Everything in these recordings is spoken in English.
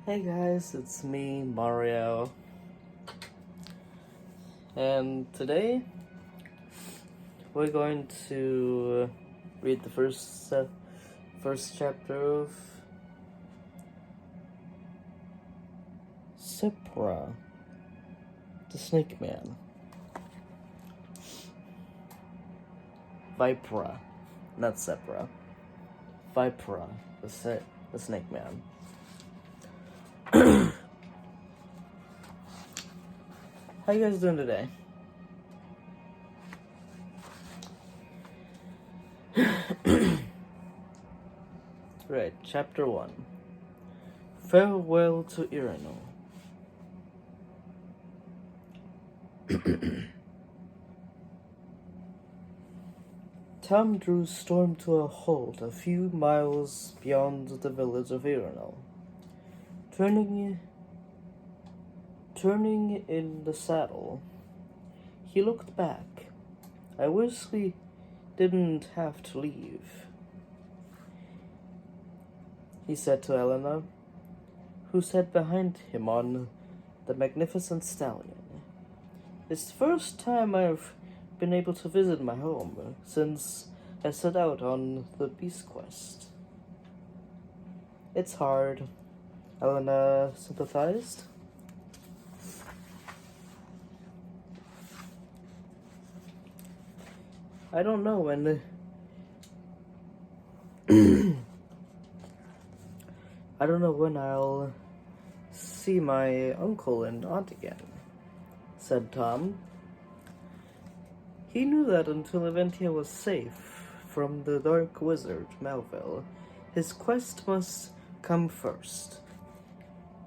Hey guys, it's me, Mario, and today we're going to read the first chapter of Sepra, the Snake Man. Vipera, not Sepra. Vipera, the Snake Man. How you guys doing today? Right, chapter 1. Farewell to Errinel. Tom drew Storm to a halt a few miles beyond the village of Errinel. Turning in the saddle, he looked back. I wish we didn't have to leave, he said to Elena, who sat behind him on the magnificent stallion. It's the first time I've been able to visit my home since I set out on the beast quest. It's hard, Elena sympathized. I don't know when I don't know when I'll see my uncle and aunt again, said Tom. He knew that until Eventia was safe from the dark wizard, Melville, his quest must come first,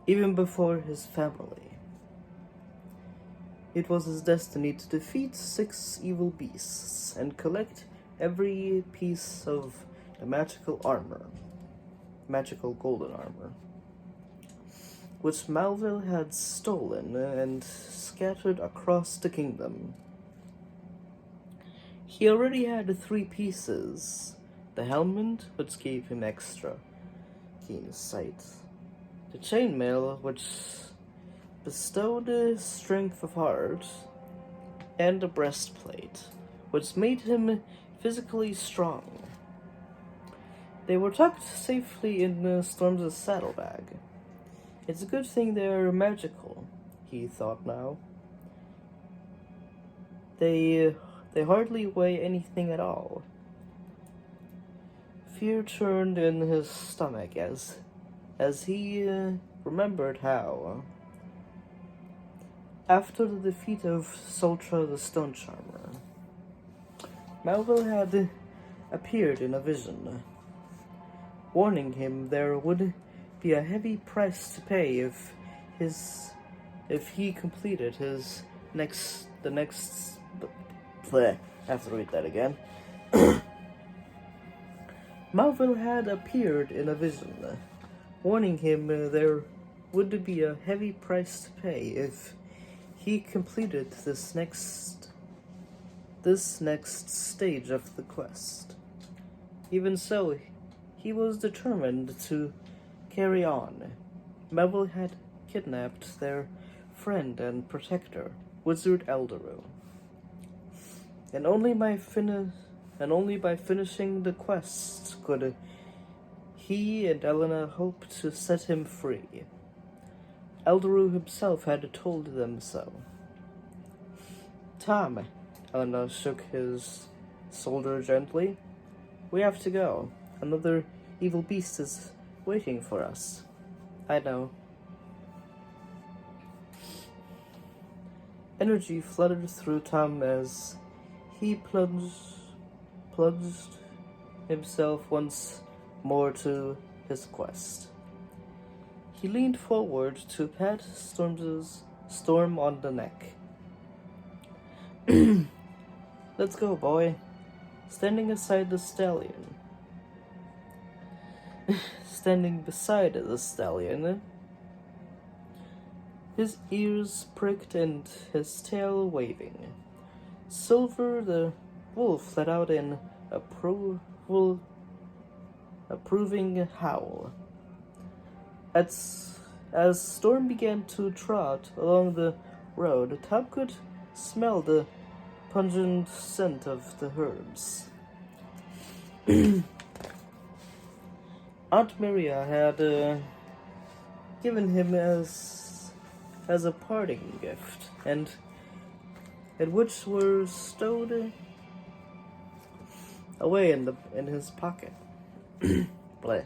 even before his family. It was his destiny to defeat 6 evil beasts and collect every piece of the magical golden armor, which Melville had stolen and scattered across the kingdom. He already had 3 pieces: the helmet, which gave him extra keen sight, the chainmail, which bestowed strength of heart, and the breastplate, which made him physically strong. They were tucked safely in Storm's saddlebag. It's a good thing they're magical, he thought now. They hardly weigh anything at all. Fear turned in his stomach as he remembered how, after the defeat of Sultra the Stone Charmer, Melville had appeared in a vision, warning him there would be a heavy price to pay if he completed I have to read that again. Melville had appeared in a vision, warning him there would be a heavy price to pay if he completed this next stage of the quest. Even so, he was determined to carry on. Melville had kidnapped their friend and protector, Wizard Elderu, and only by finishing the quest could he and Elena hope to set him free. Elderu himself had told them so. Tom, Elena shook his shoulder gently. We have to go. Another evil beast is waiting for us. I know. Energy flooded through Tom as he plunged himself once more to his quest. He leaned forward to pat Storm on the neck. Let's go, boy. Standing beside the stallion, his ears pricked and his tail waving, Silver the wolf let out an approving howl. As Storm began to trot along the road, Tom could smell the pungent scent of the herbs. Aunt Maria had given him as a parting gift, and which were stowed away in his pocket. Bleh.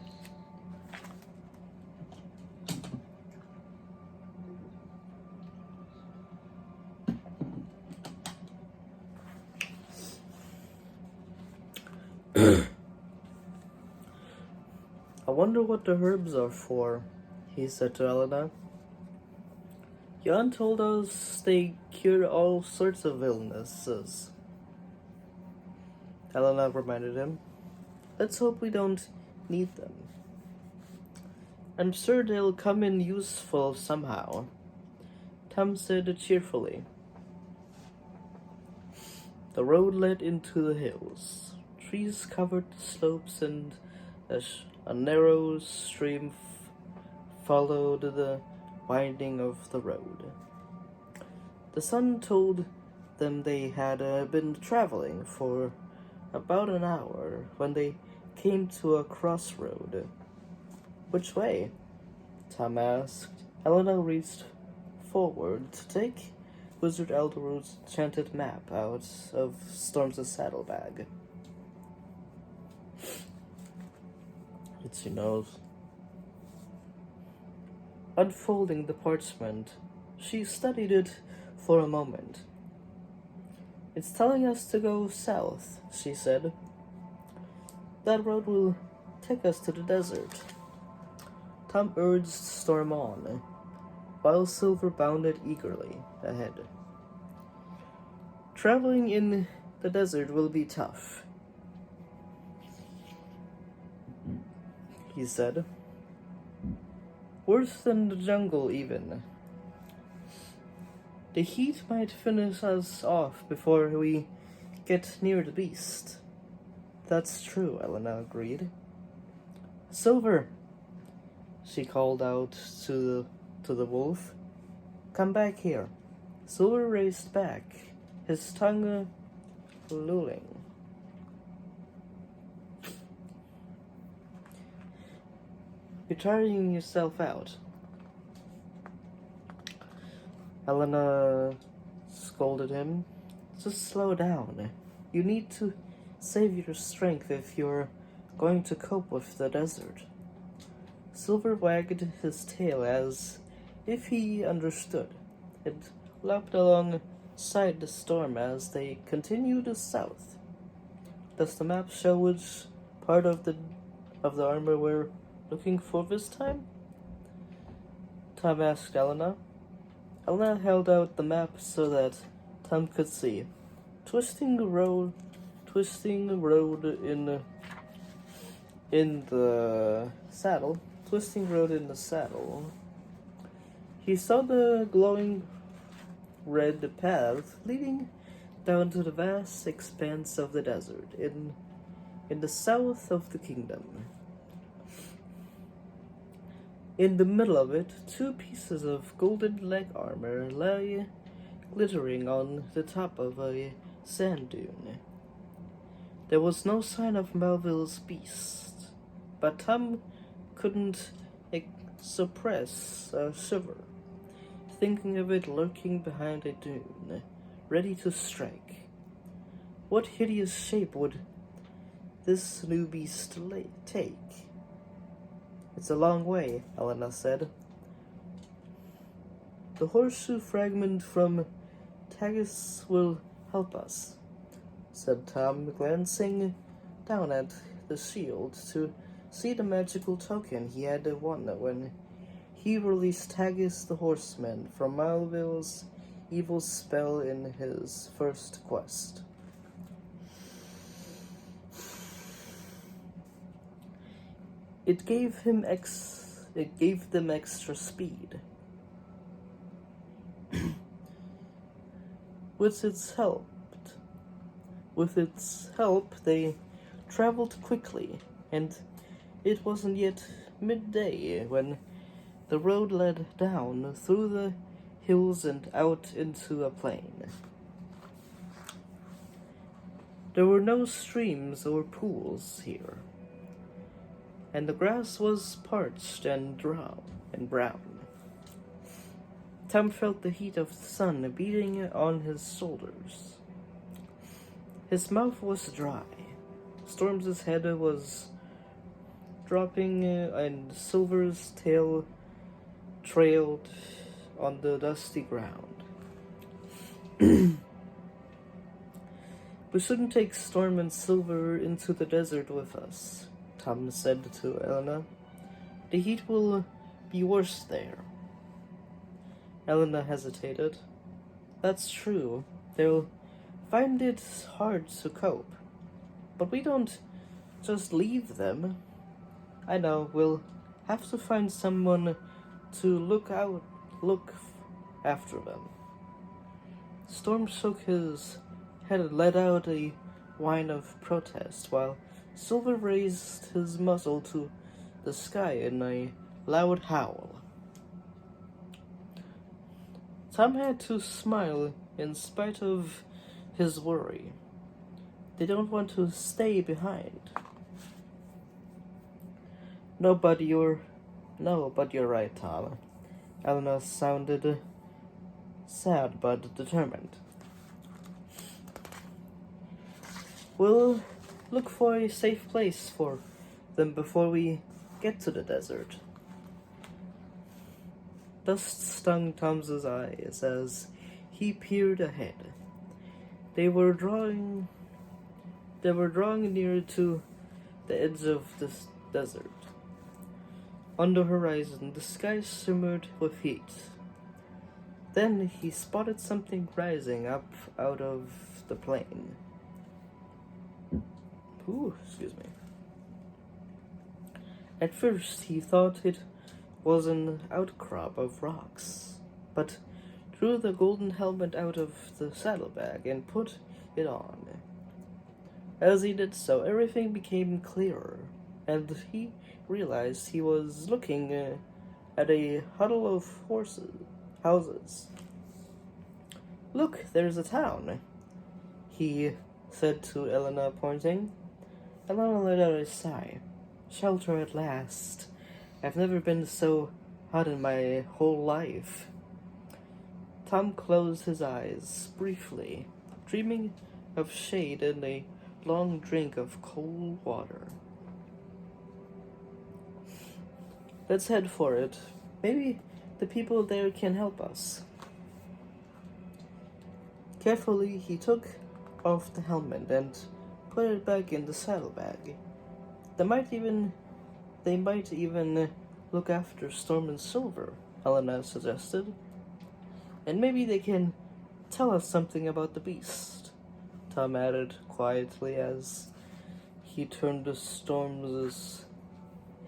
I wonder what the herbs are for, he said to Elena. Your aunt told us they cure all sorts of illnesses. Elena reminded him. Let's hope we don't need them. I'm sure they'll come in useful somehow, Tom said cheerfully. The road led into the hills. Trees covered the slopes, and a narrow stream followed the winding of the road. The sun told them they had been traveling for about an hour when they came to a crossroad. Which way? Tom asked. Elena reached forward to take Wizard Elderwood's enchanted map out of Storm's saddlebag. Itchy nose. Unfolding the parchment, she studied it for a moment. It's telling us to go south, she said. That road will take us to the desert. Tom urged Storm on, while Silver bounded eagerly ahead. Traveling in the desert will be tough, he said. Worse than the jungle, even. The heat might finish us off before we get near the beast. That's true, Elena agreed. Silver, she called out to the wolf. Come back here. Silver raced back, his tongue lolling. You're tiring yourself out. Elena scolded him. Just slow down. You need to save your strength if you're going to cope with the desert. Silver wagged his tail as if he understood. It lapped alongside the Storm as they continued south. Does the map show which part of the armor we're looking for this time? Tom asked Elena. Elena held out the map so that Tom could see. Twisting road in the saddle. He saw the glowing red path leading down to the vast expanse of the desert in the south of the kingdom. In the middle of it, 2 pieces of golden leg armor lay glittering on the top of a sand dune. There was no sign of Melville's beast, but Tom couldn't suppress a shiver, thinking of it lurking behind a dune, ready to strike. What hideous shape would this new beast take? It's a long way, Elena said. The horseshoe fragment from Tagus will help us, said Tom, glancing down at the shield to see the magical token he had won when he released Tagus the Horseman from Melville's evil spell in his first quest. It gave them extra speed. With its help, they traveled quickly, and it wasn't yet midday when The road led down through the hills and out into a plain. There were no streams or pools here, and the grass was parched and brown. Tom felt the heat of the sun beating on his shoulders. His mouth was dry. Storm's head was dropping, and Silver's tail trailed on the dusty ground. We shouldn't take Storm and Silver into the desert with us, Tom said to Elena. The heat will be worse there. Elena hesitated. That's true. They'll find it hard to cope. But we don't just leave them. I know, we'll have to find someone to look after them. Storm shook his head and let out a whine of protest, while Silver raised his muzzle to the sky in a loud howl. Tom had to smile in spite of his worry. They don't want to stay behind. No, but you're right, Tom. Elena sounded sad but determined. We'll look for a safe place for them before we get to the desert. Dust stung Tom's eyes as he peered ahead. They were drawing near to the edge of the desert. On the horizon, the sky shimmered with heat. Then he spotted something rising up out of the plain. Excuse me. At first, he thought it was an outcrop of rocks, but drew the golden helmet out of the saddlebag and put it on. As he did so, everything became clearer, and he realized he was looking at a huddle of houses. Look, there's a town, he said to Elena, pointing. Elena let out a sigh. Shelter at last. I've never been so hot in my whole life. Tom closed his eyes briefly, dreaming of shade and a long drink of cold water. Let's head for it. Maybe the people there can help us. Carefully, he took off the helmet and put it back in the saddlebag. They might even look after Storm and Silver, Elena suggested. And maybe they can tell us something about the beast, Tom added quietly as he turned the Storm's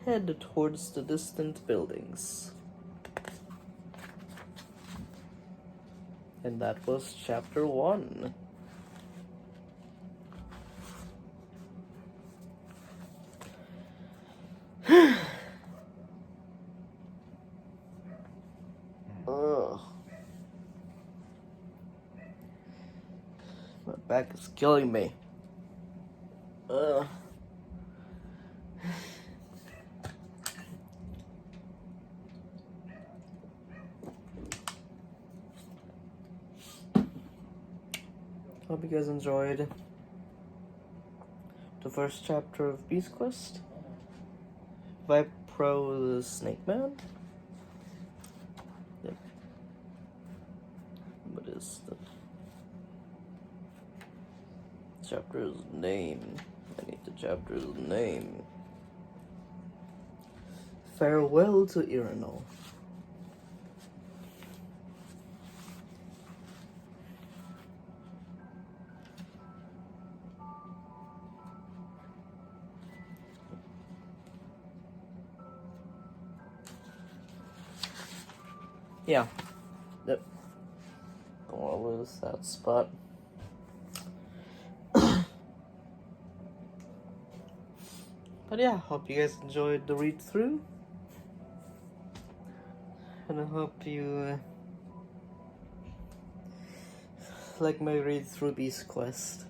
head towards the distant buildings. And that was chapter 1. Ugh. My back is killing me. Ugh. Hope you guys enjoyed the first chapter of Beast Quest. Vipero the Snake Man. Yep. What is the chapter's name? I need the chapter's name. Farewell to Errinel. Yeah. Yep. Don't want to lose that spot. But yeah, hope you guys enjoyed the read through. and I hope you like my read through Beast Quest.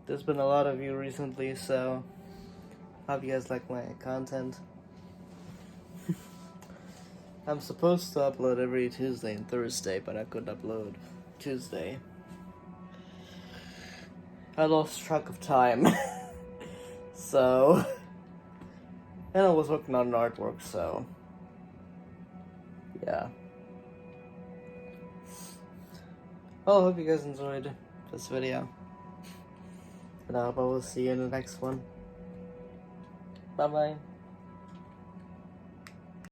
There's been a lot of you recently, so hope you guys like my content. I'm supposed to upload every Tuesday and Thursday, but I couldn't upload Tuesday. I lost track of time. So, and I was working on artwork, so yeah. Well, I hope you guys enjoyed this video, and I hope I will see you in the next one. Bye bye.